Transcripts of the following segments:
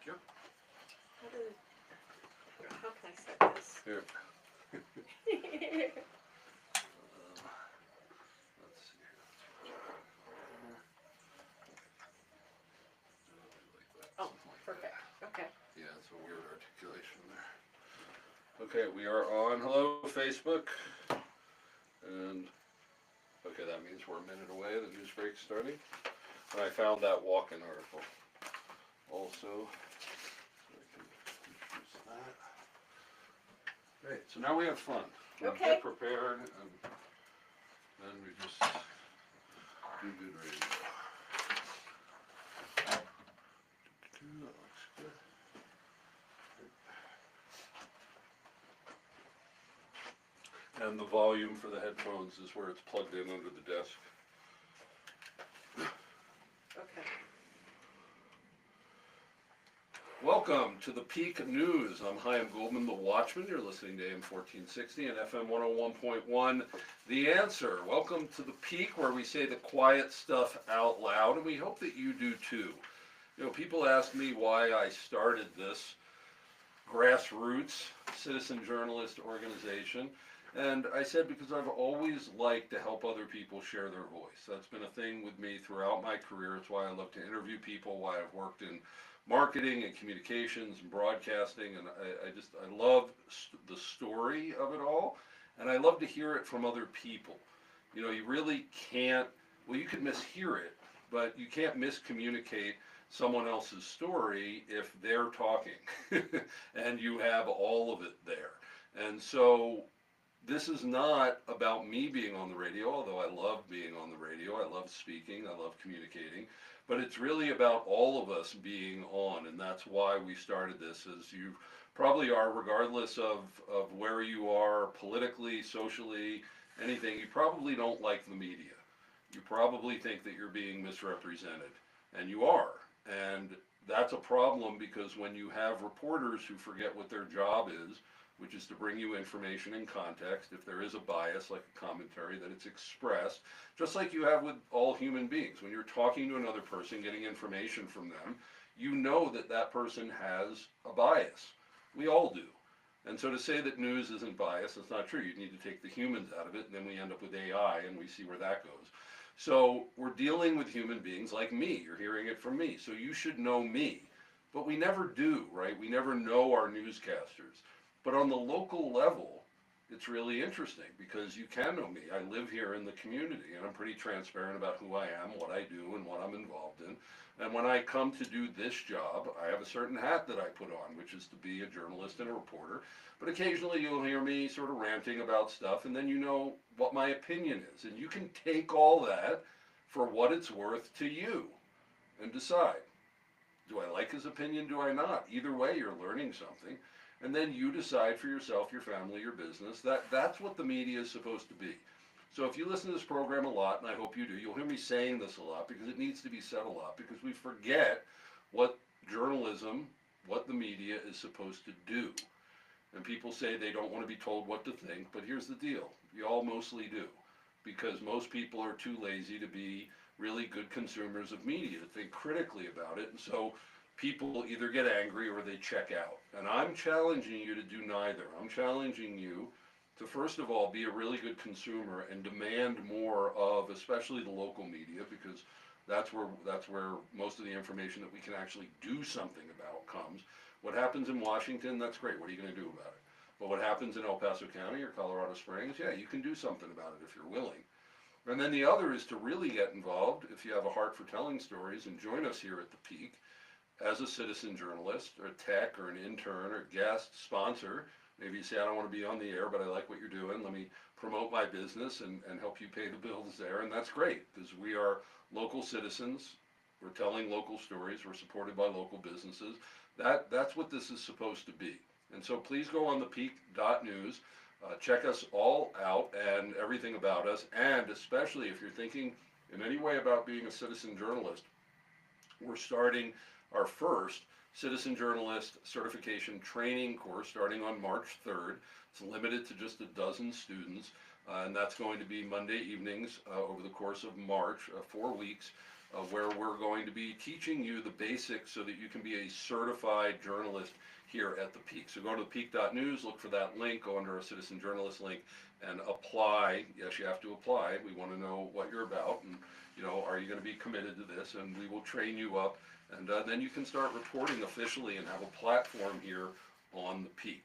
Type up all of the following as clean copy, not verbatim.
you. How can I set this? Here. Let's see here. Oh, perfect. Okay. Yeah, it's a weird articulation there. Okay, we are on. Hello, Facebook. And, okay, that means we're a minute away. The news break's starting. And I found that walk-in article also. So I can introduce that. Great, so now we have fun. We Okay. get prepared and then we just do good radio. That looks good. And the volume for the headphones is where it's plugged in under the desk. Okay. Welcome to the Peak News. I'm Chaim Goldman, the Watchman. You're listening to AM 1460 and FM 101.1, The Answer. Welcome to the Peak, where we say the quiet stuff out loud, and we hope that you do too. You know, people ask me why I started this grassroots citizen journalist organization, and I said because I've always liked to help other people share their voice. That's been a thing with me throughout my career. It's why I love to interview people, why I've worked in marketing and communications and broadcasting, and I love the story of it all, and I love to hear it from other people. You know, you really can't, well, you can mishear it, but you can't miscommunicate someone else's story if they're talking and you have all of it there. And so this is not about me being on the radio, although I love being on the radio, I love speaking, I love communicating, but it's really about all of us being on, and that's why we started this, as you probably are, regardless of where you are politically, socially, anything. You probably don't like the media. You probably think that you're being misrepresented, and you are. And that's a problem, because when you have reporters who forget what their job is, which is to bring you information in context, if there is a bias, like a commentary, that it's expressed, just like you have with all human beings. When you're talking to another person, getting information from them, you know that that person has a bias. We all do. And so to say that news isn't biased, that's not true. You need to take the humans out of it, and then we end up with AI, and we see where that goes. So we're dealing with human beings like me. You're hearing it from me. So you should know me. But we never do, right? We never know our newscasters. But on the local level, it's really interesting, because you can know me. I live here in the community, and I'm pretty transparent about who I am, what I do, and what I'm involved in. And when I come to do this job, I have a certain hat that I put on, which is to be a journalist and a reporter. But occasionally you'll hear me sort of ranting about stuff, and then you know what my opinion is. And you can take all that for what it's worth to you and decide. Do I like his opinion? Do I not? Either way, you're learning something. And then you decide for yourself, your family, your business. That's what the media is supposed to be. So if you listen to this program a lot, and I hope you do, you'll hear me saying this a lot, because it needs to be said a lot, because we forget what journalism, what the media is supposed to do. And people say they don't want to be told what to think, but here's the deal. You all mostly do, because most people are too lazy to be really good consumers of media, to think critically about it. And so people either get angry or they check out. And I'm challenging you to do neither. I'm challenging you to, first of all, be a really good consumer and demand more of, especially the local media, because that's where most of the information that we can actually do something about comes. What happens in Washington, that's great. What are you going to do about it? But what happens in El Paso County or Colorado Springs, yeah, you can do something about it if you're willing. And then the other is to really get involved, if you have a heart for telling stories, and join us here at the Peak as a citizen journalist, or a tech, or an intern, or guest, sponsor. Maybe you say, I don't want to be on the air, but I like what you're doing. Let me promote my business and help you pay the bills there. And that's great, because we are local citizens. We're telling local stories. We're supported by local businesses. That's what this is supposed to be. And so please go on thepeak.news. Check us all out and everything about us. And especially if you're thinking in any way about being a citizen journalist, we're starting our first citizen journalist certification training course starting on March 3rd. It's limited to just a dozen students, and that's going to be Monday evenings over the course of March, 4 weeks. where we're going to be teaching you the basics so that you can be a certified journalist here at the Peak. So go to thepeak.news, look for that link, go under a citizen journalist link, and apply. Yes, you have to apply. We want to know what you're about, and are you going to be committed to this? And we will train you up, and then you can start reporting officially and have a platform here on the Peak.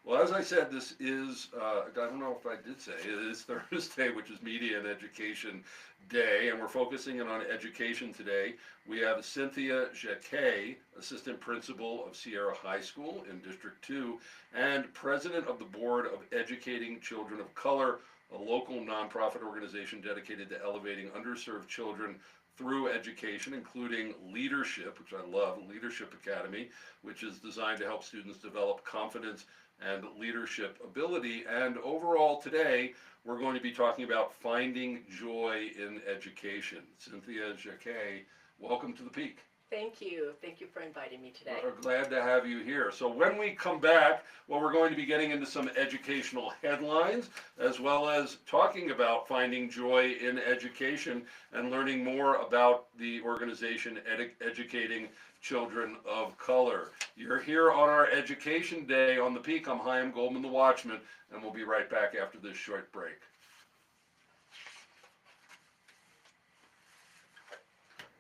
Well, as I said, this is, I don't know if I did say, it is Thursday, which is Media and Education Day, and we're focusing in on education today. We have Cynthia Jacquet, Assistant Principal of Sierra High School in District 2, and President of the Board of Educating Children of Color, a local nonprofit organization dedicated to elevating underserved children through education, including Leadership, which I love, Leadership Academy, which is designed to help students develop confidence and leadership ability. And overall today, we're going to be talking about finding joy in education. Cynthia Jacquet, welcome to the Peak. Thank you. Thank you for inviting me today. We're glad to have you here. So when we come back, well, we're going to be getting into some educational headlines, as well as talking about finding joy in education and learning more about the organization Educating Children of Color. You're here on our Education Day on the Peak. I'm Chaim Goldman, the Watchman, and we'll be right back after this short break.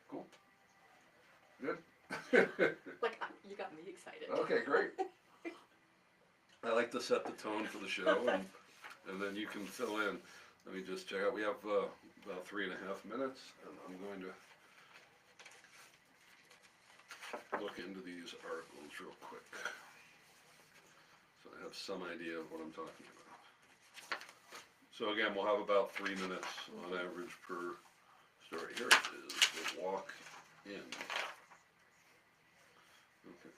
Cool. Good. Like, you got me excited. Okay, great. I like to set the tone for the show, and then you can fill in. Let me just check out. We have about 3.5 minutes, and I'm going to look into these articles real quick, so I have some idea of what I'm talking about. So again, we'll have about 3 minutes on average per story. Here it is, the walk in. Okay.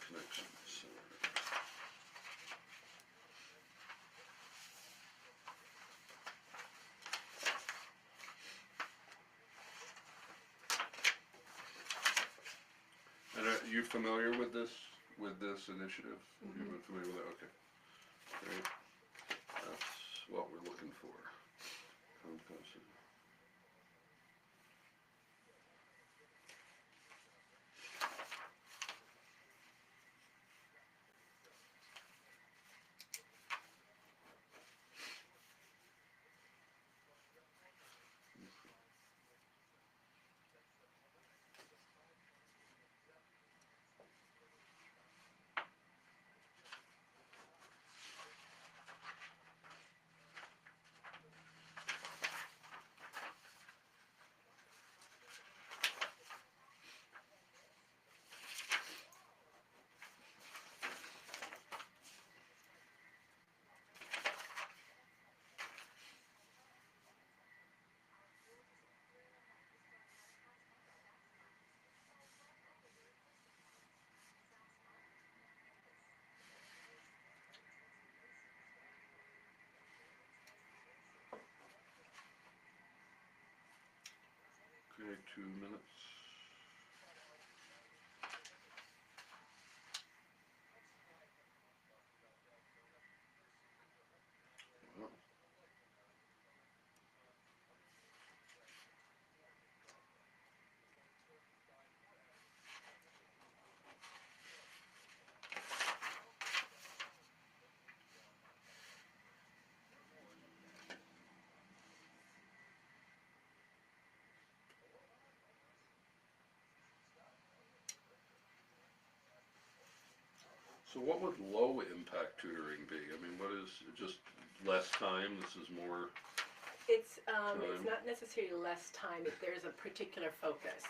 Connections. And are you familiar with this initiative? You've been familiar with it? Okay. Great. That's what we're looking for. Composting. Okay, 2 minutes. Wow. So what would low impact tutoring be? I mean, what is it, just less time? This is more. It's Time. not necessarily less time if there's a particular focus.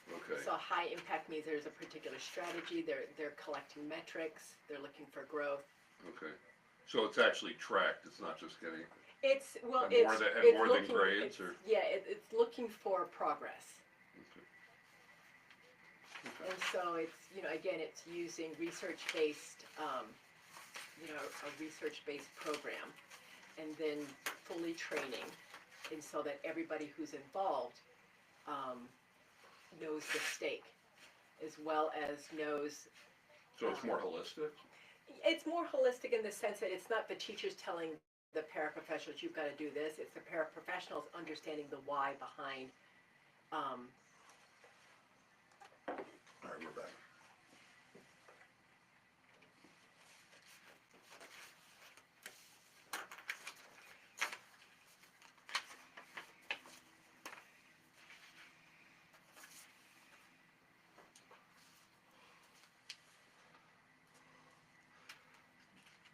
Okay. So high impact means there's a particular strategy, they're collecting metrics, they're looking for growth. Okay. So it's actually tracked. It's not just getting. It's, well, And it's, more than, and it's more than looking, grades, it's, or? yeah, it's looking for progress. Okay. And so it's, again, it's using research-based, a research-based program, and then fully training, and so that everybody who's involved, knows the stake, as well as knows. So it's more holistic? It's more holistic in the sense that it's not the teachers telling the paraprofessionals, you've gotta do this, it's the paraprofessionals understanding the why behind, um, All right, we're back.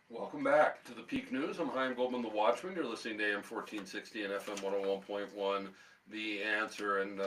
Welcome back to the Peak News. I'm Chaim Goldman, the Watchman. You're listening to AM 1460 and FM 101.1, The Answer. And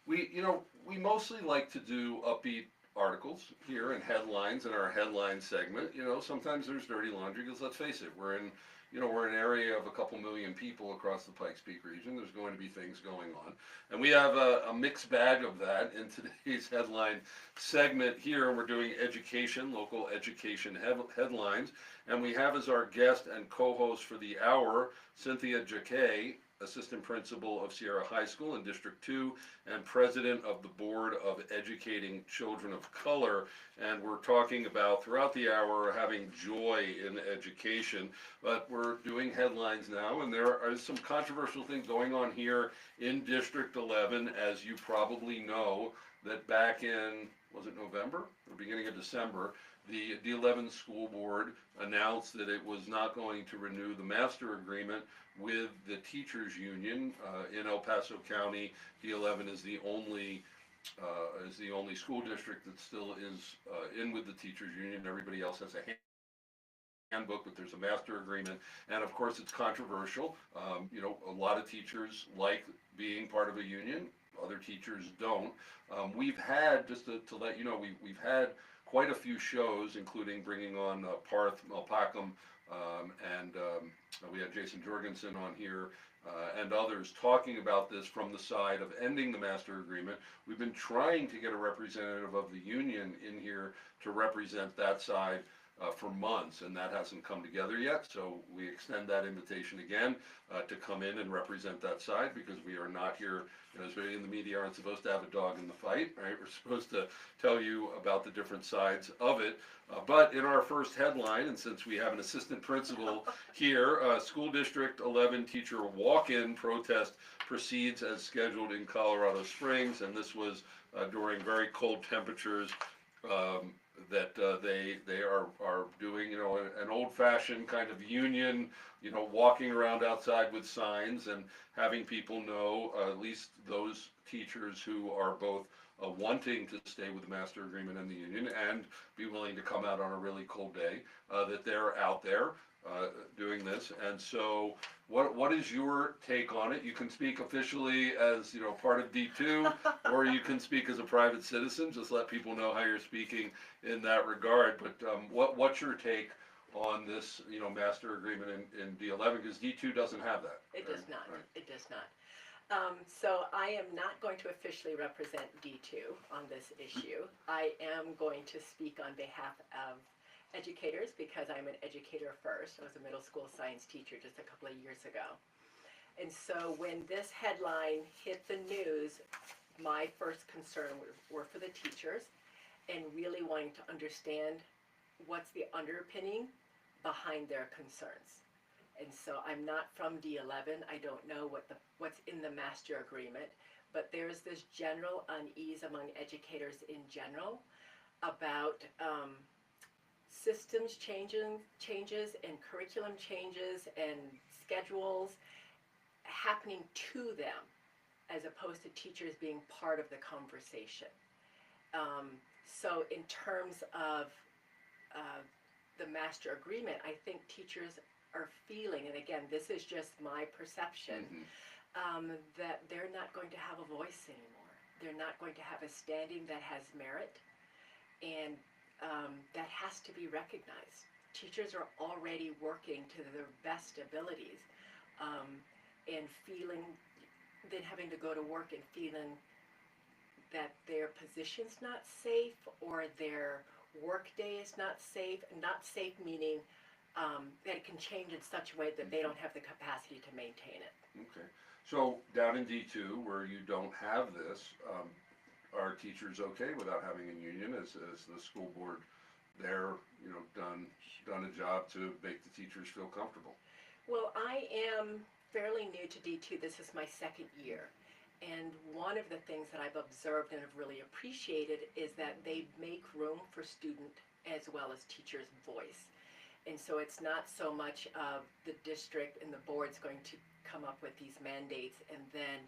we mostly like to do upbeat articles here and headlines in our headline segment. Sometimes there's dirty laundry because let's face it, we're in an area of a couple million people across the Pikes Peak region. There's going to be things going on. And we have a mixed bag of that in today's headline segment here. We're doing education, local education headlines. And we have as our guest and co-host for the hour, Cynthia Jacquet, Assistant Principal of Sierra High School in District 2 and President of the Board of Educating Children of Color. And we're talking about, throughout the hour, having joy in education. But we're doing headlines now, and there are some controversial things going on here in District 11, as you probably know, that back in, was it November or beginning of December, the D11 school board announced that it was not going to renew the master agreement with the teachers union in El Paso County. D11 is the only school district that still is in with the teachers union. Everybody else has a handbook, but there's a master agreement, and of course it's controversial. A lot of teachers like being part of a union. Other teachers don't. We've had, just to let you know, we've had quite a few shows, including bringing on Parth Malpakam, and we had Jason Jorgensen on here, and others talking about this from the side of ending the master agreement. We've been trying to get a representative of the union in here to represent that side for months, and that hasn't come together yet. So we extend that invitation again to come in and represent that side, because we are not here, as we in the media aren't supposed to have a dog in the fight, right? We're supposed to tell you about the different sides of it. But in our first headline, and since we have an assistant principal here, School District 11 teacher walk-in protest proceeds as scheduled in Colorado Springs, and this was during very cold temperatures. That they are doing, an old-fashioned kind of union, walking around outside with signs and having people know, at least those teachers who are both wanting to stay with the master agreement and the union and be willing to come out on a really cold day, that they're out there doing this. And so what is your take on it? You can speak officially as part of D2, or you can speak as a private citizen. Just let people know how you're speaking in that regard. But what's your take on this master agreement in D11, because D2 doesn't have that? it right? does not, Right. it does not. So I am not going to officially represent D2 on this issue. I am going to speak on behalf of educators, because I'm an educator first. I was a middle school science teacher just a couple of years ago. And so when this headline hit the news, my first concern were for the teachers, and really wanting to understand what's the underpinning behind their concerns. And so I'm not from D11. I don't know what's in the master agreement, but there's this general unease among educators in general about systems changes and curriculum changes and schedules happening to them, as opposed to teachers being part of the conversation. So in terms of the master agreement, I think teachers are feeling, and again, this is just my perception, that they're not going to have a voice anymore. They're not going to have a standing that has merit, and that has to be recognized. Teachers are already working to their best abilities and feeling, then having to go to work and feeling that their position's not safe or their work day is not safe. Not safe meaning that it can change in such a way that they don't have the capacity to maintain it. Okay. So down in D2, where you don't have this, are teachers okay without having a union? As the school board there, done a job to make the teachers feel comfortable? Well, I am fairly new to D2. This is my second year. And one of the things that I've observed and have really appreciated is that they make room for student as well as teacher's voice. And so it's not so much of the district and the board's going to come up with these mandates and then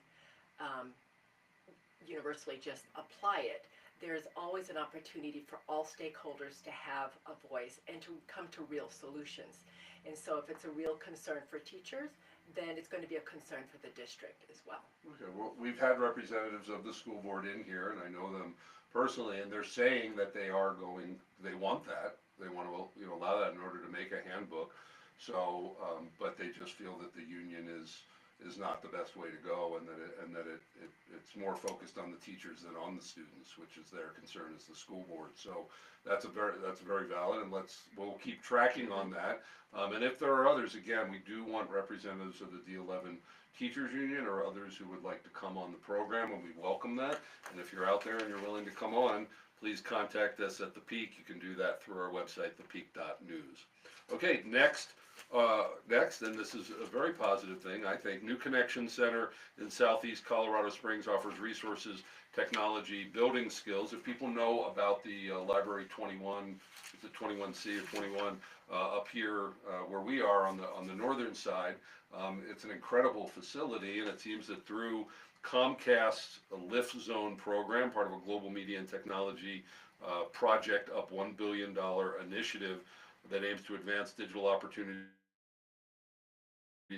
universally just apply it. There's always an opportunity for all stakeholders to have a voice and to come to real solutions. And so if it's a real concern for teachers, then it's going to be a concern for the district as well. Okay, well, we've had representatives of the school board in here, and I know them personally, and they're saying that they want that. They want to, allow that in order to make a handbook. So, but they just feel that the union is not the best way to go, and that it's more focused on the teachers than on the students, which is their concern as the school board. So that's very valid, and we'll keep tracking on that. And if there are others, again, we do want representatives of the D11 Teachers Union or others who would like to come on the program, and we welcome that. And if you're out there and you're willing to come on, please contact us at the Peak. You can do that through our website, thepeak.news. Okay, next, and this is a very positive thing, I think. New Connection Center in Southeast Colorado Springs offers resources, technology, building skills. If people know about the Library 21, is it 21C or 21, up here where we are on the northern side, it's an incredible facility, and it seems that through Comcast's Lift Zone program, part of a global media and technology project up $1 billion initiative that aims to advance digital opportunities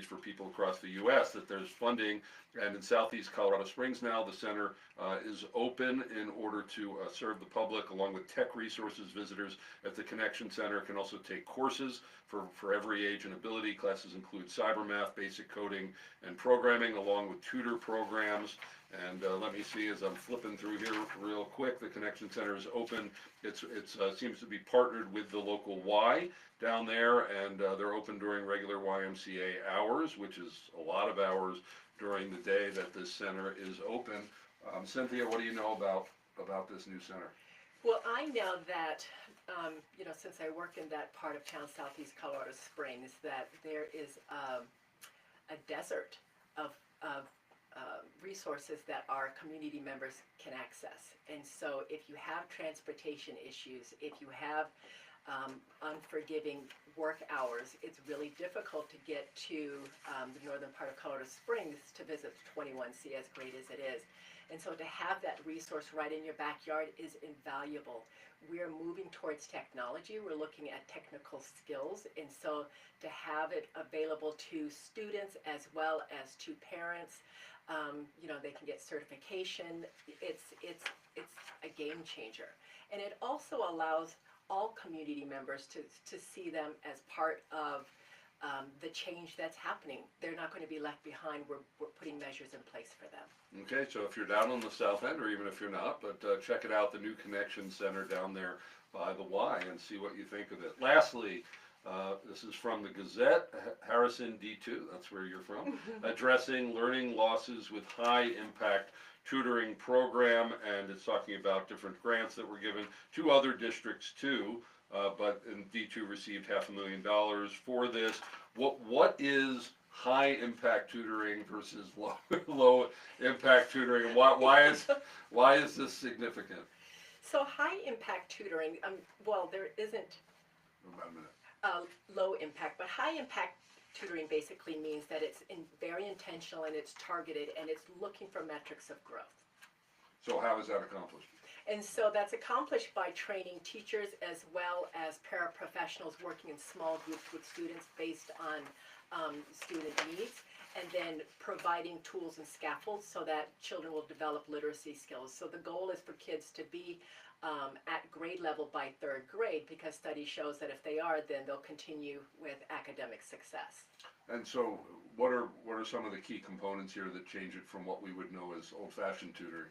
for people across the U.S., that there's funding, and in Southeast Colorado Springs now the center is open in order to serve the public along with tech resources. Visitors at the Connection Center can also take courses for every age and ability. Classes include cyber math, basic coding, and programming, along with tutor programs. And let me see, as I'm flipping through here real quick, the Connection Center is open. It seems to be partnered with the local Y down there, and they're open during regular YMCA hours, which is a lot of hours during the day that this center is open. Cynthia, what do you know about this new center? Well, I know that, since I work in that part of town, Southeast Colorado Springs, that there is a desert of resources that our community members can access. And so if you have transportation issues, if you have unforgiving work hours, it's really difficult to get to the northern part of Colorado Springs to visit 21C, as great as it is. And so to have that resource right in your backyard is invaluable. We're moving towards technology. We're looking at technical skills. And so to have it available to students as well as to parents, they can get certification. It's a game changer. And it also allows all community members to see them as part of the change that's happening. They're not going to be left behind. We're putting measures in place for them. Okay, so if you're down on the south end, or even if you're not, but check it out, the New Connection Center down there by the Y, and see what you think of it. Lastly, this is from the Gazette, Harrison D2, that's where you're from, addressing learning losses with high impact tutoring program, and it's talking about different grants that were given to other districts too, but D2 received $500,000 for this. What is high impact tutoring versus low impact tutoring, and why is this significant? So high impact tutoring, well, there isn't About a minute. Low impact, but high impact tutoring basically means that it's very intentional and it's targeted and it's looking for metrics of growth. So how is that accomplished? And so that's accomplished by training teachers as well as paraprofessionals working in small groups with students based on student needs, and then providing tools and scaffolds so that children will develop literacy skills. So the goal is for kids to be at grade level by third grade, because study shows that if they are, then they'll continue with academic success. And so, what are some of the key components here that change it from what we would know as old-fashioned tutoring?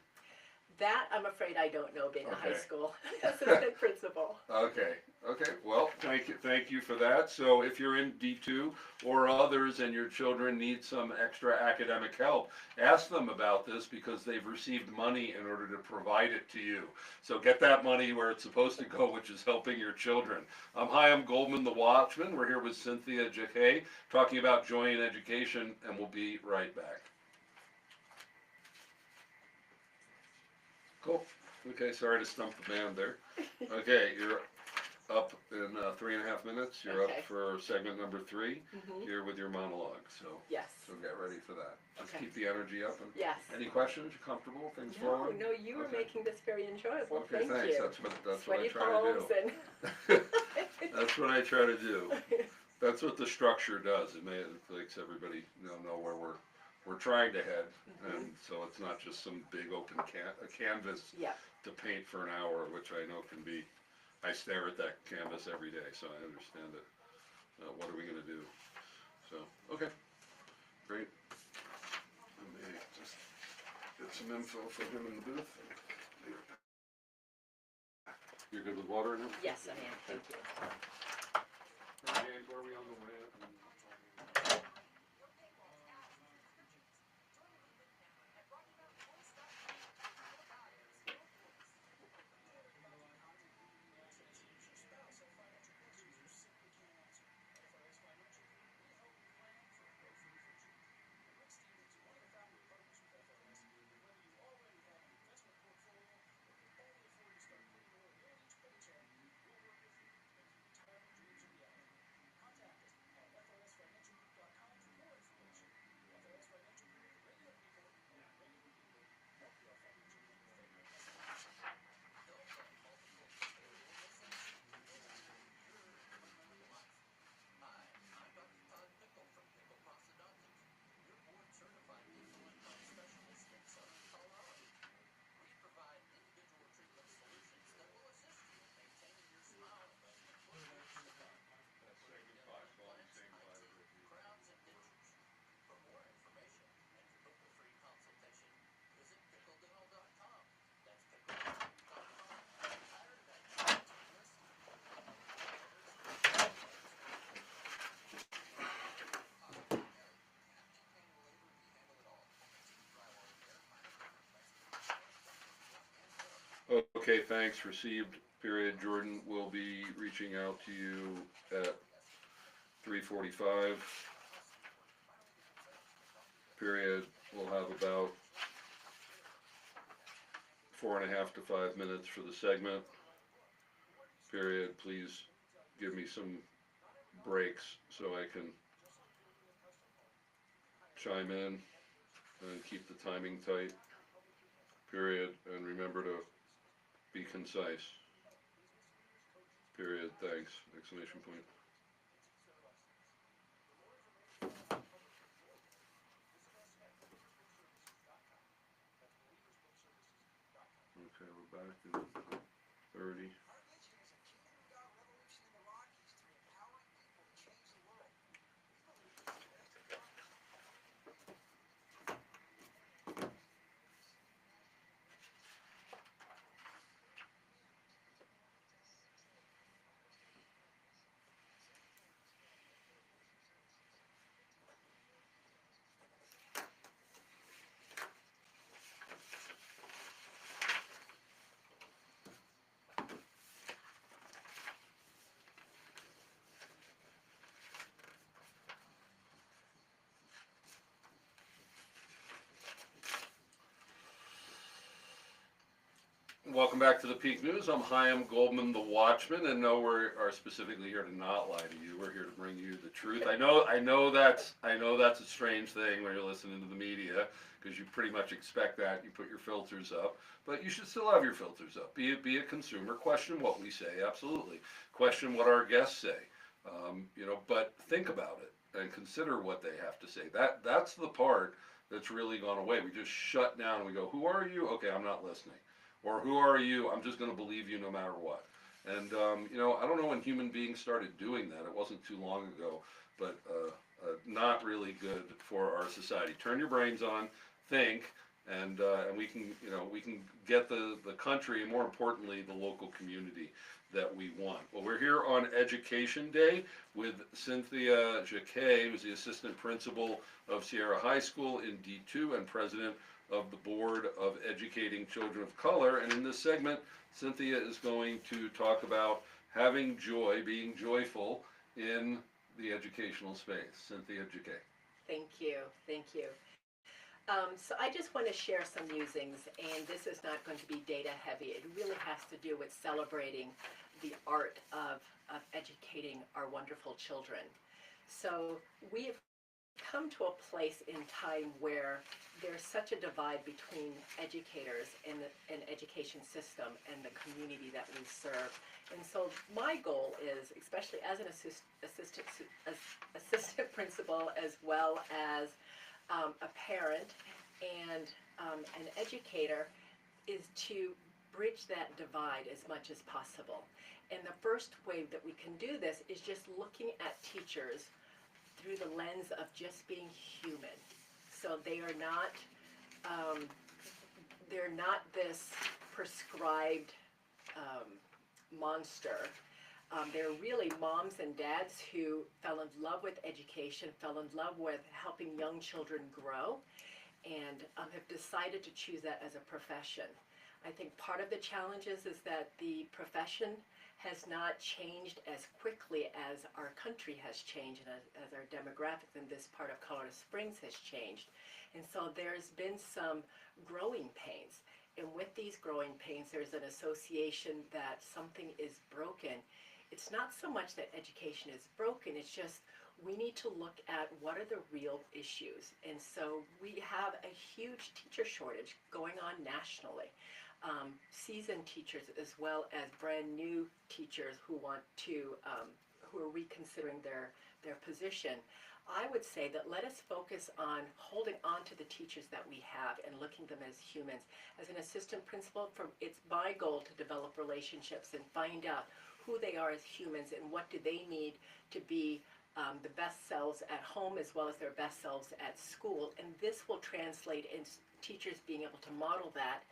That I'm afraid I don't know, being a high Okay. school assistant principal. Okay, okay, well, thank you for that. So if you're in D2 or others and your children need some extra academic help, ask them about this because they've received money in order to provide it to you. So get that money where it's supposed to go, which is helping your children. Hi, I'm Goldman the Watchman. We're here with Cynthia Jacquet talking about joy in education, and we'll be right back. Cool. Okay, sorry to stump the band there. Okay, you're up in 3.5 minutes. You're Okay. up for segment number 3. Mhm. Here with your monologue. Yes. So get ready for that. Just Okay. keep the energy up. And Yes. any questions? You comfortable? Things No, flowing? no, you were Okay. making this very enjoyable. Okay, Thank thanks. you. That's what I Sweaty try to palms do. and That's what I try to do. That's what the structure does. It makes everybody know where we're trying to head, and so it's not just some big open a canvas yeah. to paint for an hour, which I know can be. I stare at that canvas every day, so I understand it. What are we gonna do? So, okay, great. Let me just get some info from him in the booth. You're good with water now? Yes, I am. Thank you. Okay, where are we on the way? Okay, thanks, received, period. Jordan will be reaching out to you at 3:45, period. We'll have about 4.5 to 5 minutes for the segment, period. Please give me some breaks so I can chime in and keep the timing tight, period. And remember to be concise, period. Thanks, exclamation point. Okay, we're back in 30. Welcome back to the Peak News. I'm Chaim Goldman, the Watchman, and no, we are specifically here to not lie to you. We're here to bring you the truth. I know that's a strange thing when you're listening to the media, because you pretty much expect that. You put your filters up, but you should still have your filters up. Be a consumer. Question what we say, absolutely. Question what our guests say, but think about it and consider what they have to say. That's the part that's really gone away. We just shut down and we go, "Who are you?" Okay, I'm not listening. Or who are you? I'm just going to believe you no matter what. And I don't know when human beings started doing that. It wasn't too long ago, but not really good for our society. Turn your brains on, think, and we can, we can get the country, and more importantly, the local community that we want. Well, we're here on Education Day with Cynthia Jacquet, who's the assistant principal of Sierra High School in D2 and president of the Board of Educating Children of Color. And in this segment, Cynthia is going to talk about having joy, being joyful in the educational space. Cynthia Jacquet. Thank you. Thank you. So I just want to share some musings, and this is not going to be data heavy. It really has to do with celebrating the art of educating our wonderful children. So we've come to a place in time where there's such a divide between educators and an education system and the community that we serve. And so my goal is, especially as an assistant principal, as well as a parent and an educator, is to bridge that divide as much as possible. And the first way that we can do this is just looking at teachers through the lens of just being human. So they are not, they're not this prescribed monster. They're really moms and dads who fell in love with education, fell in love with helping young children grow, and have decided to choose that as a profession. I think part of the challenges is that the profession has not changed as quickly as our country has changed and as our demographics in this part of Colorado Springs has changed. And so there's been some growing pains. And with these growing pains, there's an association that something is broken. It's not so much that education is broken, it's just we need to look at what are the real issues. And so we have a huge teacher shortage going on nationally. Seasoned teachers as well as brand new teachers who want to, who are reconsidering their position. I would say that let us focus on holding on to the teachers that we have and looking at them as humans. As an assistant principal, it's my goal to develop relationships and find out who they are as humans and what do they need to be the best selves at home as well as their best selves at school. And this will translate into teachers being able to model that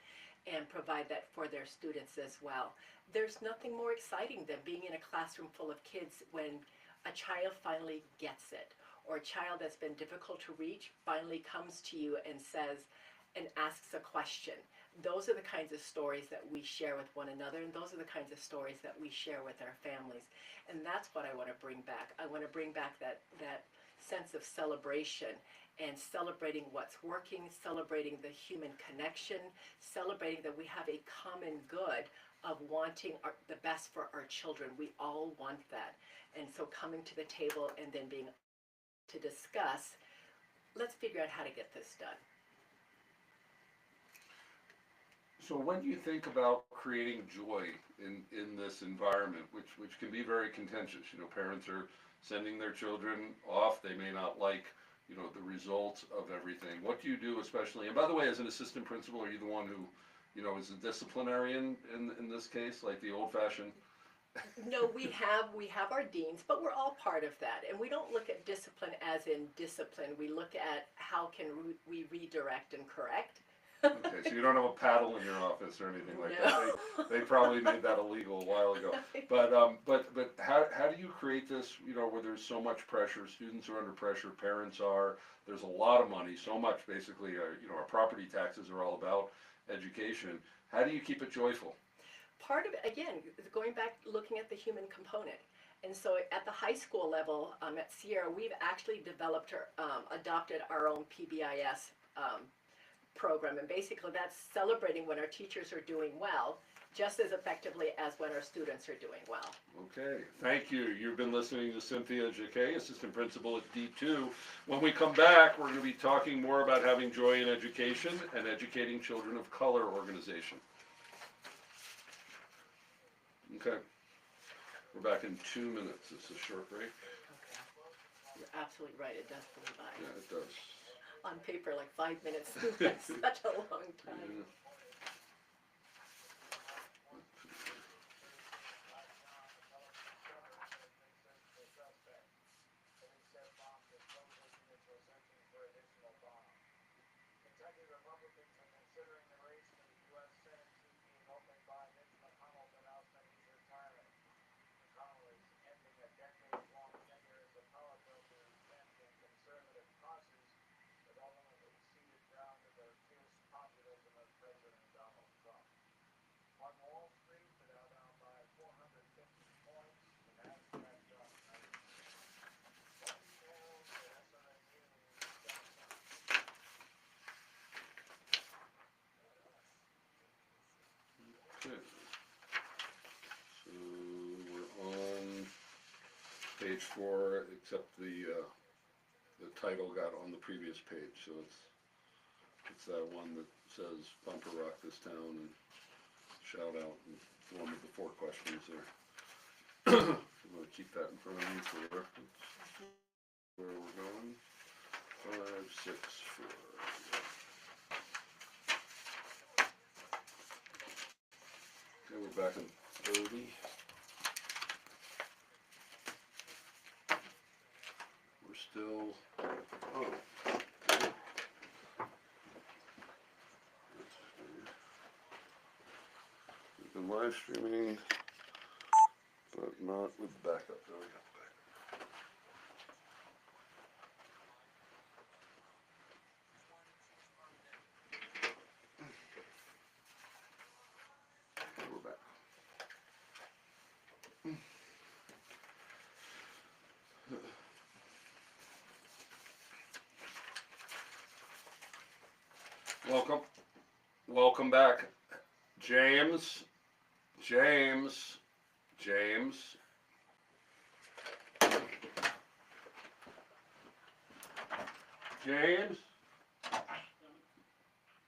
and provide that for their students as well. There's nothing more exciting than being in a classroom full of kids when a child finally gets it, or a child that's been difficult to reach finally comes to you and says, and asks a question. Those are the kinds of stories that we share with one another, and those are the kinds of stories that we share with our families. And that's what I want to bring back. I want to bring back that sense of celebration, and celebrating what's working, celebrating the human connection, celebrating that we have a common good of wanting the best for our children. We all want that. And so coming to the table and then being to discuss, let's figure out how to get this done. So when you think about creating joy in this environment, which can be very contentious, parents are sending their children off, they may not like, the results of everything. What do you do especially, and by the way, as an assistant principal, are you the one who, is a disciplinarian in this case, like the old-fashioned? No, we have our deans, but we're all part of that. And we don't look at discipline as in discipline. We look at how can we redirect and correct. Okay, so you don't have a paddle in your office or anything like No. that. They probably made that illegal a while ago. But how do you create this, where there's so much pressure, students are under pressure, parents are, there's a lot of money, so much basically, our property taxes are all about education. How do you keep it joyful? Part of it, again, is going back, looking at the human component. And so at the high school level, at Sierra, we've actually developed or adopted our own PBIS program. And basically that's celebrating when our teachers are doing well, just as effectively as when our students are doing well. Okay, thank you. You've been listening to Cynthia Jacquet, Assistant Principal at D2. When we come back, we're going to be talking more about having joy in education and educating children of color organization. Okay, we're back in 2 minutes. It's a short break. Okay. You're absolutely right, it does fly by. Yeah, it does. On paper, like 5 minutes seems like such a long time. Yeah. Okay. So we're on page 4, except the title got on the previous page, so it's that one that says Bumper Rock This Town and shout out and one with the 4 questions there. I'm gonna keep that in front of you for reference. Where we're going, 5, 6, 4. Okay, we're back in 30. We're still, oh. We've been live streaming, but not with backup. There we go. We're back. Welcome back, James. James.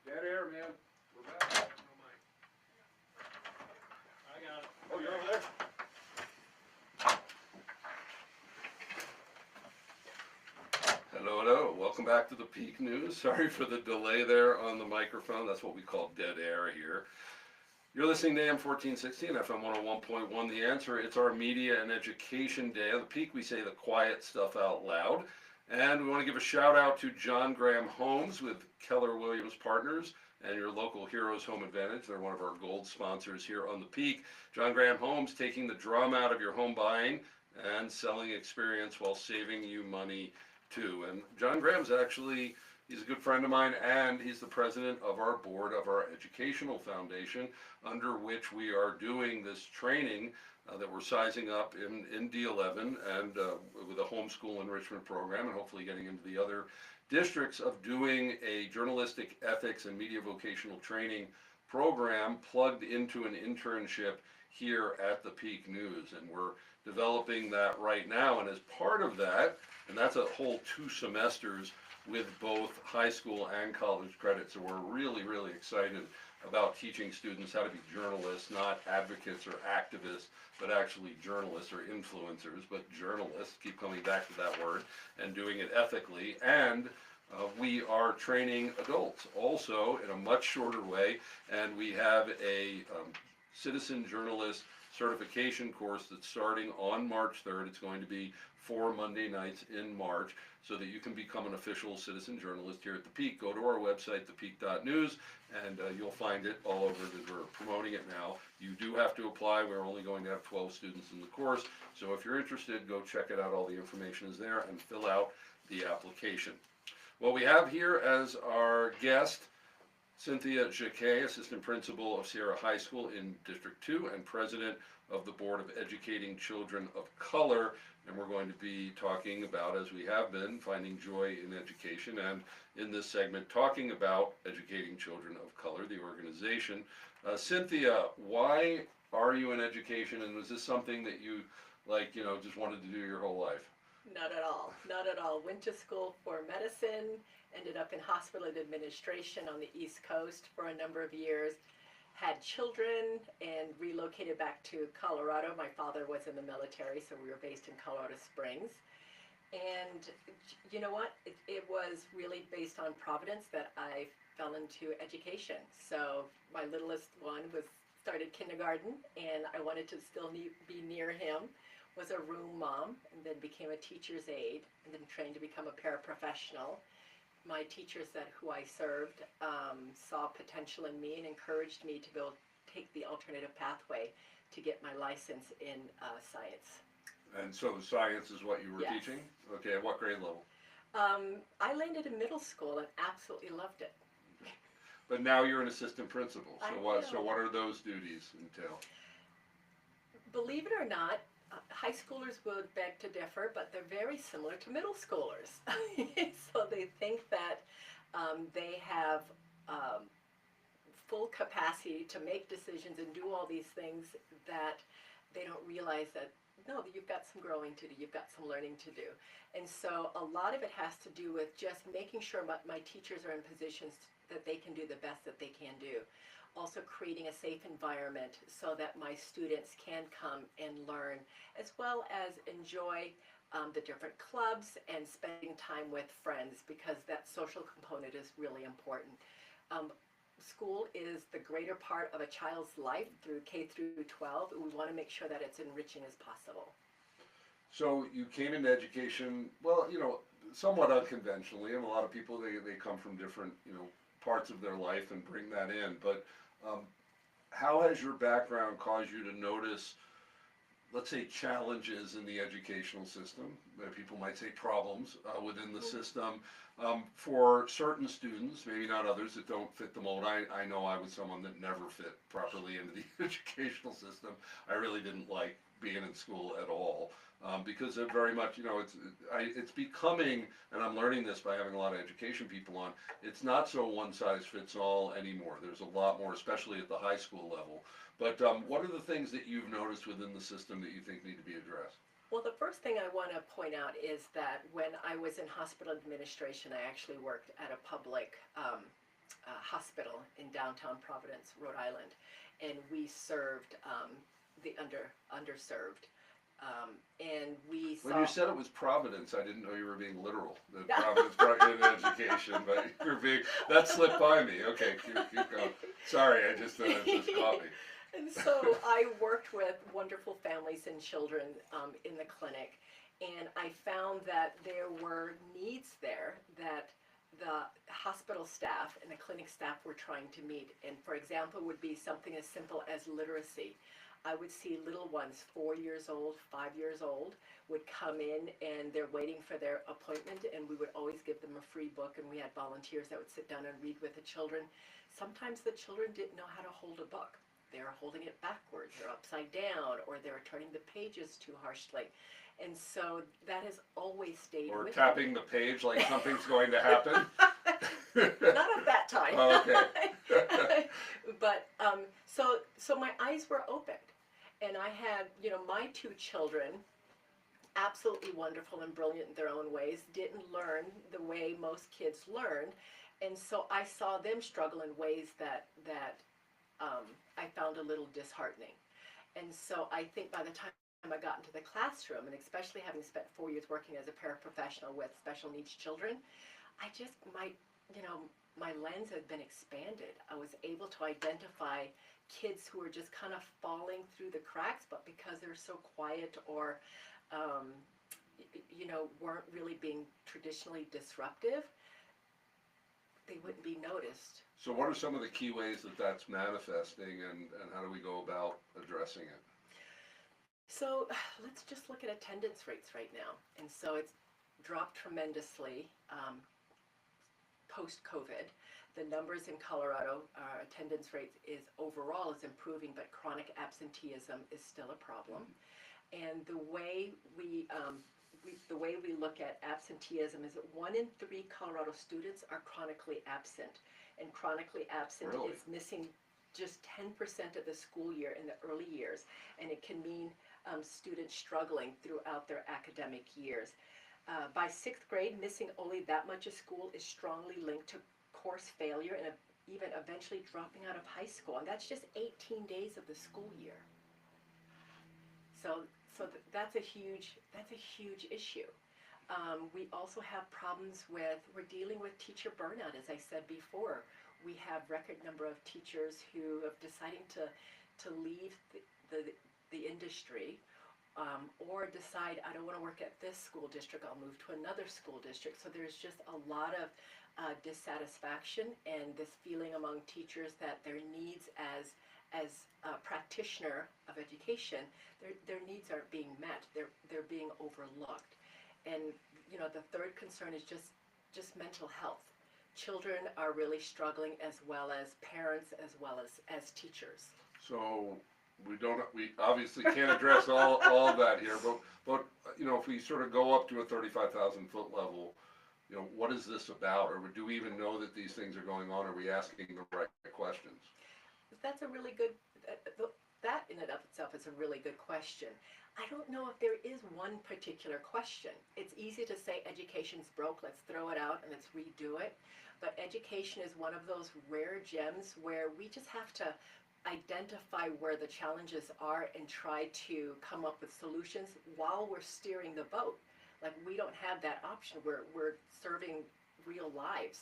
Get here, man. We're back. I got it. Oh, you're over there? Hello. Welcome back to the Peak News. Sorry for the delay there on the microphone. That's what we call dead air here. You're listening to AM 1460 and FM 101.1. The Answer. It's our media and education day. On the Peak, we say the quiet stuff out loud. And we want to give a shout out to John Graham Homes with Keller Williams Partners and your local Heroes Home Advantage. They're one of our gold sponsors here on the Peak. John Graham Homes, taking the drama out of your home buying and selling experience while saving you money too. And John Graham's actually, he's a good friend of mine, and he's the president of our board of our educational foundation, under which we are doing this training that we're sizing up in D11 and with a homeschool enrichment program, and hopefully getting into the other districts of doing a journalistic ethics and media vocational training program plugged into an internship here at the Peak News. And we're developing that right now, and as part of that, and that's a whole 2 semesters with both high school and college credit. So we're really excited about teaching students how to be journalists, not advocates or activists, but actually journalists or influencers, but journalists, keep coming back to that word, and doing it ethically. And we are training adults also in a much shorter way, and we have a citizen journalist certification course that's starting on March 3rd. It's going to be 4 Monday nights in March, so that you can become an official citizen journalist here at the Peak. Go to our website, thepeak.news, and you'll find it all over. We're promoting it now. You do have to apply. We're only going to have 12 students in the course, so if you're interested, go check it out. All the information is there, and fill out the application. Well, we have here as our guest Cynthia Jacquet, Assistant Principal of Sierra High School in District 2 and President of the Board of Educating Children of Color. And we're going to be talking about, as we have been, finding joy in education, and in this segment talking about Educating Children of Color, the organization. Cynthia, why are you in education, and was this something that you, just wanted to do your whole life? Not at all. Not at all. Went to school for medicine, ended up in hospital administration on the East Coast for a number of years, had children, and relocated back to Colorado. My father was in the military, so we were based in Colorado Springs. And you know what? It was really based on Providence that I fell into education. So my littlest one started kindergarten, and I wanted to still be near him. Was a room mom, and then became a teacher's aide, and then trained to become a paraprofessional. My teachers who I served saw potential in me and encouraged me to take the alternative pathway to get my license in science. And so science is what you were Yes. teaching? Okay, at what grade level? I landed in middle school and absolutely loved it. But now you're an assistant principal. I So know. what are those duties entail? Believe it or not, high schoolers would beg to differ, but they're very similar to middle schoolers. So they think that they have full capacity to make decisions and do all these things that they don't realize that no, you've got some growing to do, you've got some learning to do. And so a lot of it has to do with just making sure my teachers are in positions that they can do the best that they can do. Also creating a safe environment so that my students can come and learn, as well as enjoy the different clubs and spending time with friends, because that social component is really important. School is the greater part of a child's life through K through 12. We want to make sure that it's enriching as possible. So you came into education, well, you know, somewhat unconventionally, and a lot of people, they come from different, you know, parts of their life and bring that in, but how has your background caused you to notice, let's say, challenges in the educational system? People might say problems within the system for certain students, maybe not others that don't fit the mold. I know I was someone that never fit properly into the educational system. I really didn't like being in school at all. Because it very much, you know, it's becoming, and I'm learning this by having a lot of education people on, it's not so one size fits all anymore. There's a lot more, especially at the high school level. But what are the things that you've noticed within the system that you think need to be addressed? Well, the first thing I want to point out is that when I was in hospital administration, I actually worked at a public hospital in downtown Providence, Rhode Island, and we served the underserved. And we saw. When you said it was Providence, I didn't know you were being literal. That Providence brought you into education, but you're being, that slipped by me. Okay, keep going. Sorry, it just caught me. And so I worked with wonderful families and children in the clinic, and I found that there were needs there that the hospital staff and the clinic staff were trying to meet. And for example, would be something as simple as literacy. I would see little ones, 4 years old, 5 years old, would come in and they're waiting for their appointment, and we would always give them a free book, and we had volunteers that would sit down and read with the children. Sometimes the children didn't know how to hold a book. They were holding it backwards or upside down, or they were turning the pages too harshly. And so that has always stayed or with tapping me. the page like something's going to happen. Not at that time. Oh, okay. But so my eyes were opened, and I had, you know, my 2 children, absolutely wonderful and brilliant in their own ways, didn't learn the way most kids learn, and so I saw them struggle in ways that I found a little disheartening. And so I think by the time I got into the classroom, and especially having spent 4 years working as a paraprofessional with special needs children, my lens had been expanded. I was able to identify kids who were just kind of falling through the cracks, but because they're so quiet or, weren't really being traditionally disruptive, they wouldn't be noticed. So what are some of the key ways that that's manifesting, and how do we go about addressing it? So let's just look at attendance rates right now. And so it's dropped tremendously post-COVID. The numbers in Colorado, attendance rates overall is improving, but chronic absenteeism is still a problem. And the way we look at absenteeism is that 1 in 3 Colorado students are chronically absent. And chronically absent Really? is missing just 10% of the school year in the early years. And it can mean students struggling throughout their academic years. By 6th grade, missing only that much of school is strongly linked to course failure and even eventually dropping out of high school. And that's just 18 days of the school year. So that's a huge issue. We also have problems we're dealing with teacher burnout, as I said before. We have record number of teachers who have decided to leave the industry, or decide, I don't want to work at this school district, I'll move to another school district. So there's just a lot of dissatisfaction and this feeling among teachers that their needs as a practitioner of education, their needs aren't being met. They're being overlooked. And the third concern is just mental health. Children are really struggling, as well as parents, as well as teachers. So we obviously can't address all of that here, but if we sort of go up to a 35,000 foot level, what is this about, or do we even know that these things are going on? Are we asking the right questions? that's a really good, that in and of itself is a really good question. I don't know if there is one particular question. It's easy to say education's broke, let's throw it out and let's redo it. But education is one of those rare gems where we just have to identify where the challenges are and try to come up with solutions while we're steering the boat. Like, we don't have that option. We're serving real lives.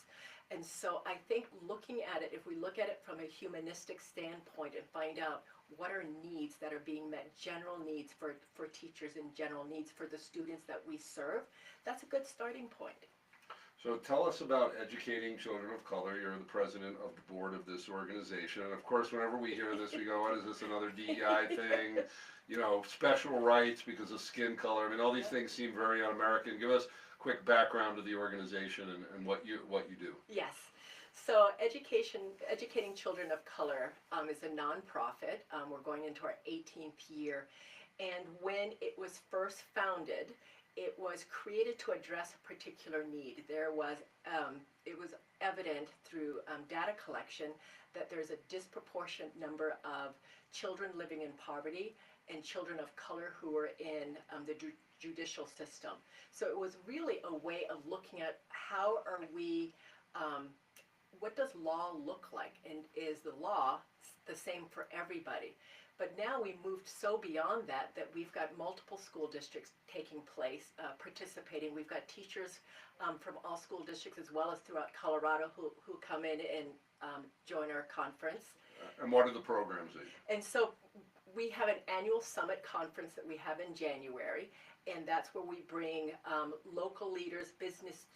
And so I think looking at it, if we look at it from a humanistic standpoint and find out what are needs that are being met, general needs for teachers and general needs for the students that we serve, that's a good starting point. So tell us about Educating Children of Color. You're the president of the board of this organization. And of course, whenever we hear this, we go, what is this, another DEI thing? You know, special rights because of skin color. I mean, all these things seem very un-American. Give us a quick background of the organization and what you do. Yes. So Educating Children of Color is a nonprofit. We're going into our 18th year. And when it was first founded, it was created to address a particular need. There was, it was evident through data collection that there's a disproportionate number of children living in poverty and children of color who are in the judicial system. So it was really a way of looking at how are we, what does law look like, and is the law the same for everybody? But now we moved so beyond that we've got multiple school districts taking place, participating. We've got teachers from all school districts as well as throughout Colorado who come in and join our conference. And what are the programs that you? And so we have an annual summit conference that we have in January, and that's where we bring local leaders, business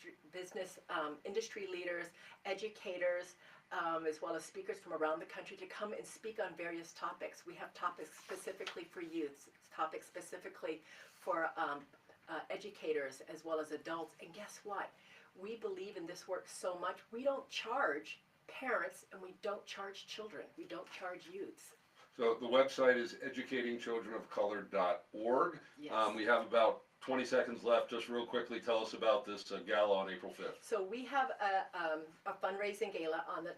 industry leaders, educators, as well as speakers from around the country to come and speak on various topics. We have topics specifically for youth, topics specifically for educators as well as adults. And guess what? We believe in this work so much, we don't charge parents and we don't charge children. We don't charge youths. So the website is educatingchildrenofcolor.org. Yes. We have about 20 seconds left. Just real quickly, tell us about this gala on April 5th. So we have a fundraising gala on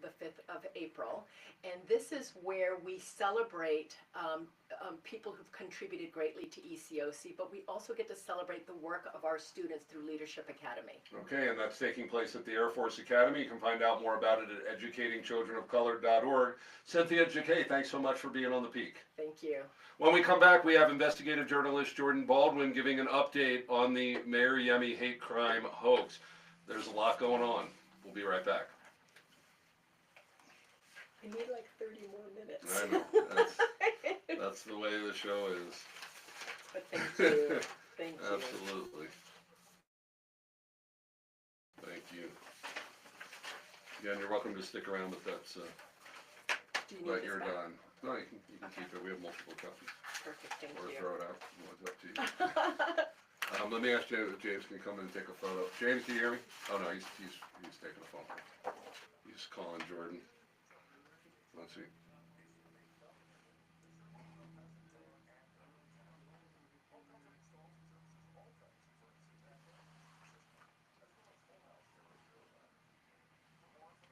the 5th of April, and this is where we celebrate people who've contributed greatly to ECOC, but we also get to celebrate the work of our students through Leadership Academy. Okay, and that's taking place at the Air Force Academy. You can find out more about it at educatingchildrenofcolor.org. Cynthia Jacquet, thanks so much for being on The Peak. Thank you. When we come back, we have investigative journalist Jordan Baldwin giving an update on the Mayor Yemi hate crime hoax. There's a lot going on. We'll be right back. I need like 30 more minutes. I know. That's the way the show is. But thank you. Thank you. Absolutely. Thank you. Again, you're welcome to stick around, but that's Do you need but this you're back? done. No, you can keep it. We have multiple copies. Perfect, thank Or you. throw it out. It's up to you. Let me ask James if James can come in and take a photo. James, can you hear me? Oh no, he's taking a phone call. He's calling Jordan. Let's see.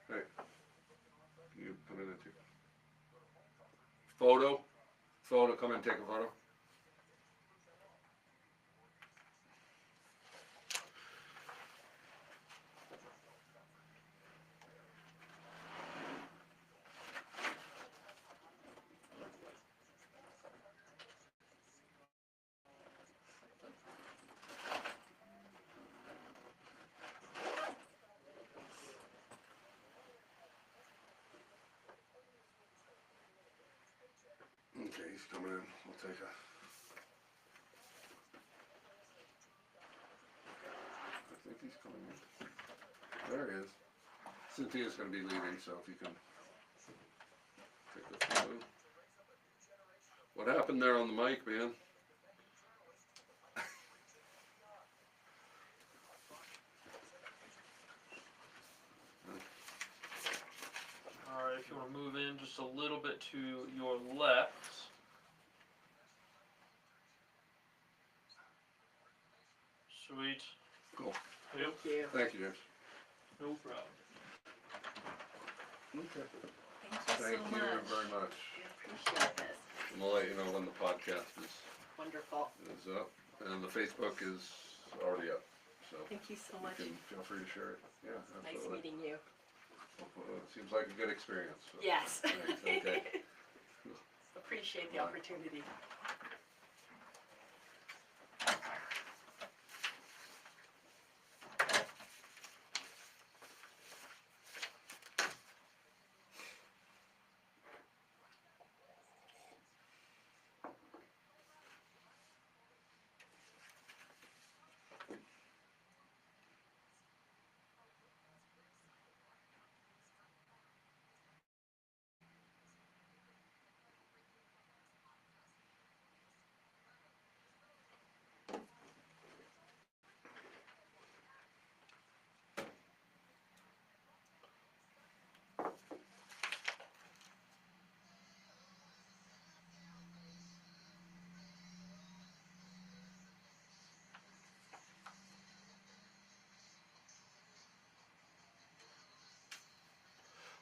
Hey, can you come in and take a photo? Come in and take a photo. Okay, he's coming in. We'll take a. I think he's coming in. There he is. Cynthia's going to be leaving, so if you can take the photo. What happened there on the mic, man? Alright, if you want to move in just a little bit to your left. Sweet. Cool. Yep. Thank you. Thank you, James. No problem. Okay. Thank you Thank so you much. very much. We appreciate this. And we'll let you know when the podcast Wonderful. is up, and the Facebook is already up, so Thank you so you much. can feel free to share it. Yeah, Nice absolutely. meeting you. It seems like a good experience. So. Yes. Thanks, okay. Appreciate the Bye. opportunity.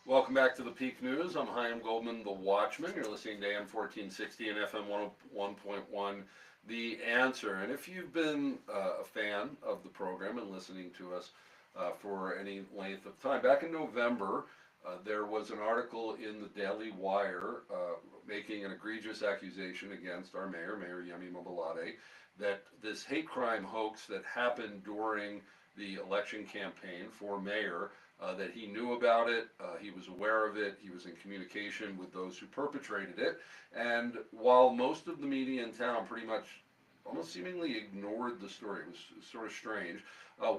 Welcome back to the Peak News. I'm Chaim Goldman, the Watchman. You're listening to AM 1460 and FM 101.1, The Answer. And if you've been a fan of the program and listening to us for any length of time, back in November, there was an article in the Daily Wire making an egregious accusation against our mayor, Mayor Yemi Mobolade, that this hate crime hoax that happened during the election campaign for mayor, that he knew about it, he was aware of it, he was in communication with those who perpetrated it, and while most of the media in town pretty much almost seemingly ignored the story, it was sort of strange,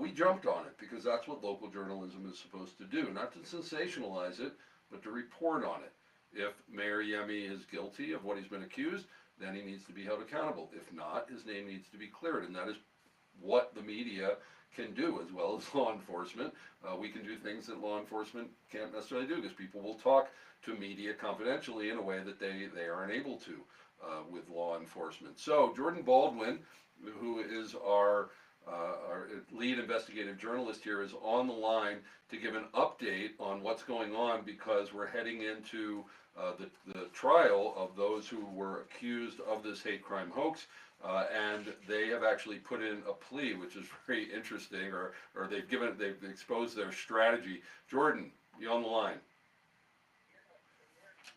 we jumped on it because that's what local journalism is supposed to do, not to sensationalize it, but to report on it. If Mayor Yemi is guilty of what he's been accused, then he needs to be held accountable. If not, his name needs to be cleared, and that is what the media can do as well as law enforcement. We can do things that law enforcement can't necessarily do because people will talk to media confidentially in a way that they aren't able to with law enforcement. So Jordan Baldwin, who is our lead investigative journalist here, is on the line to give an update on what's going on because we're heading into the trial of those who were accused of this hate crime hoax. And they have actually put in a plea, which is very interesting, or they've exposed their strategy. Jordan, you on the line?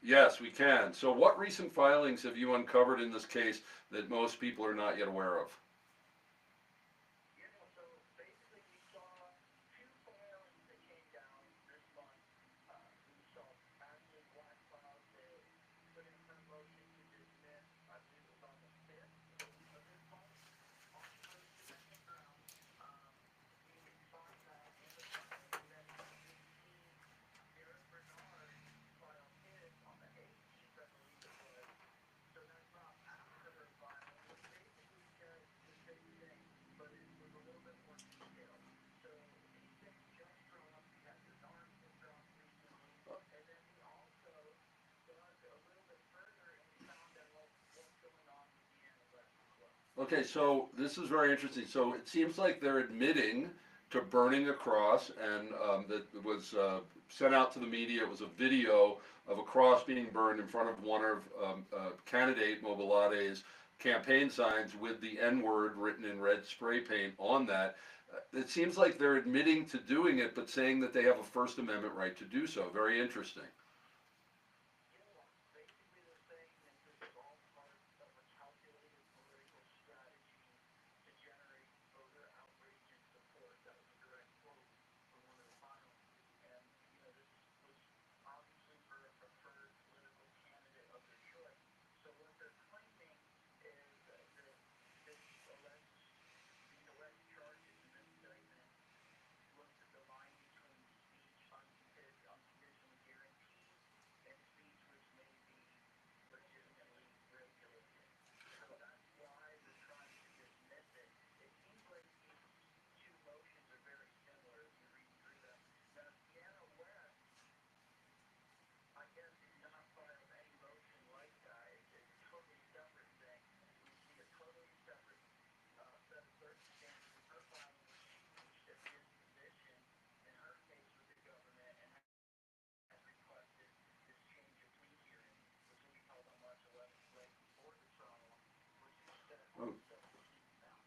Yes, we can. So what recent filings have you uncovered in this case that most people are not yet aware of? Okay, so this is very interesting. So it seems like they're admitting to burning a cross, and that was sent out to the media. It was a video of a cross being burned in front of one of candidate Mobolade's campaign signs with the N-word written in red spray paint on that. It seems like they're admitting to doing it, but saying that they have a First Amendment right to do so. Very interesting.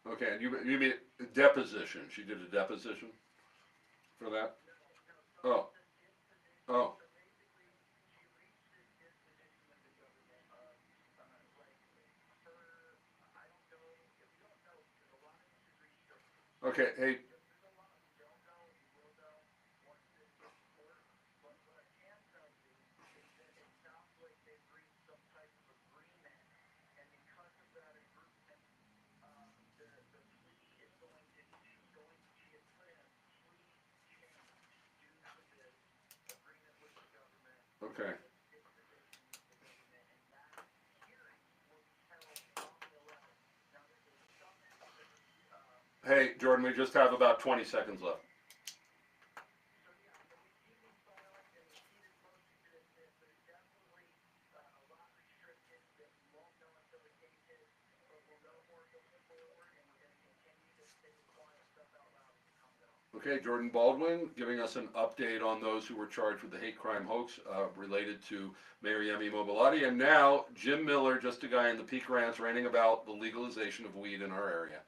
Okay, and you mean deposition, she did a deposition for that? Oh, oh, okay, hey, okay. Hey, Jordan, we just have about 20 seconds left. Okay, Jordan Baldwin giving us an update on those who were charged with the hate crime hoax related to Mayor Yemi Mobilotti. And now, Jim Miller, just a guy in the Peak Ranch, ranting about the legalization of weed in our area.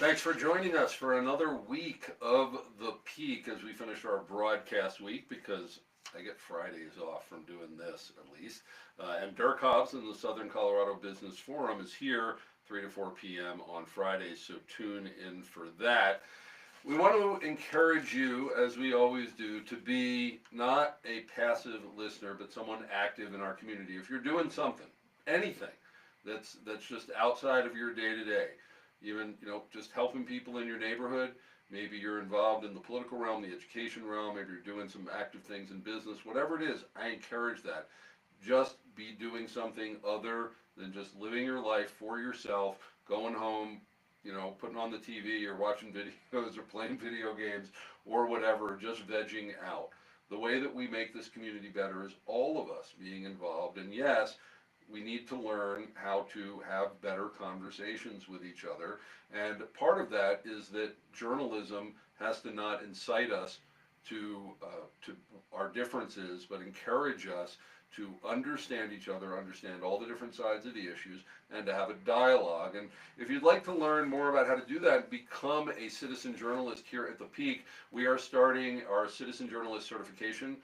Thanks for joining us for another week of The Peak as we finish our broadcast week, because I get Fridays off from doing this at least. And Dirk Hobbs in the Southern Colorado Business Forum is here 3 to 4 p.m. on Fridays, so tune in for that. We want to encourage you, as we always do, to be not a passive listener, but someone active in our community. If you're doing something, anything that's just outside of your day-to-day, even, just helping people in your neighborhood, maybe you're involved in the political realm, the education realm, maybe you're doing some active things in business, whatever it is, I encourage that. Just be doing something other than just living your life for yourself, going home, putting on the TV or watching videos or playing video games or whatever, just vegging out. The way that we make this community better is all of us being involved, and yes, we need to learn how to have better conversations with each other, and part of that is that journalism has to not incite us to our differences, but encourage us to understand each other, understand all the different sides of the issues, and to have a dialogue. And if you'd like to learn more about how to do that and become a citizen journalist here at The Peak, we are starting our citizen journalist certification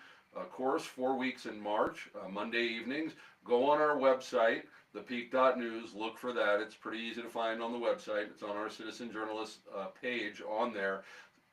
course, 4 weeks in March, Monday evenings. Go on our website, thepeak.news, look for that. It's pretty easy to find on the website. It's on our citizen journalist page on there.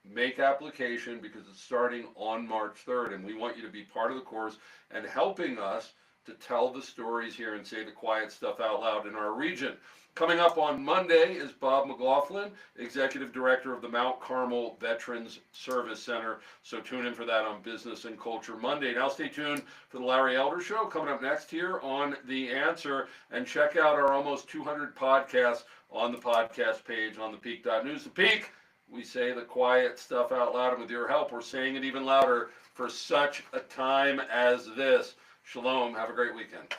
Make application because it's starting on March 3rd, and we want you to be part of the course and helping us to tell the stories here and say the quiet stuff out loud in our region. Coming up on Monday is Bob McLaughlin, Executive Director of the Mount Carmel Veterans Service Center, so tune in for that on Business and Culture Monday. Now stay tuned for the Larry Elder Show coming up next here on The Answer, and check out our almost 200 podcasts on the podcast page on thepeak.news. The Peak, we say the quiet stuff out loud, and with your help, we're saying it even louder for such a time as this. Shalom. Have a great weekend.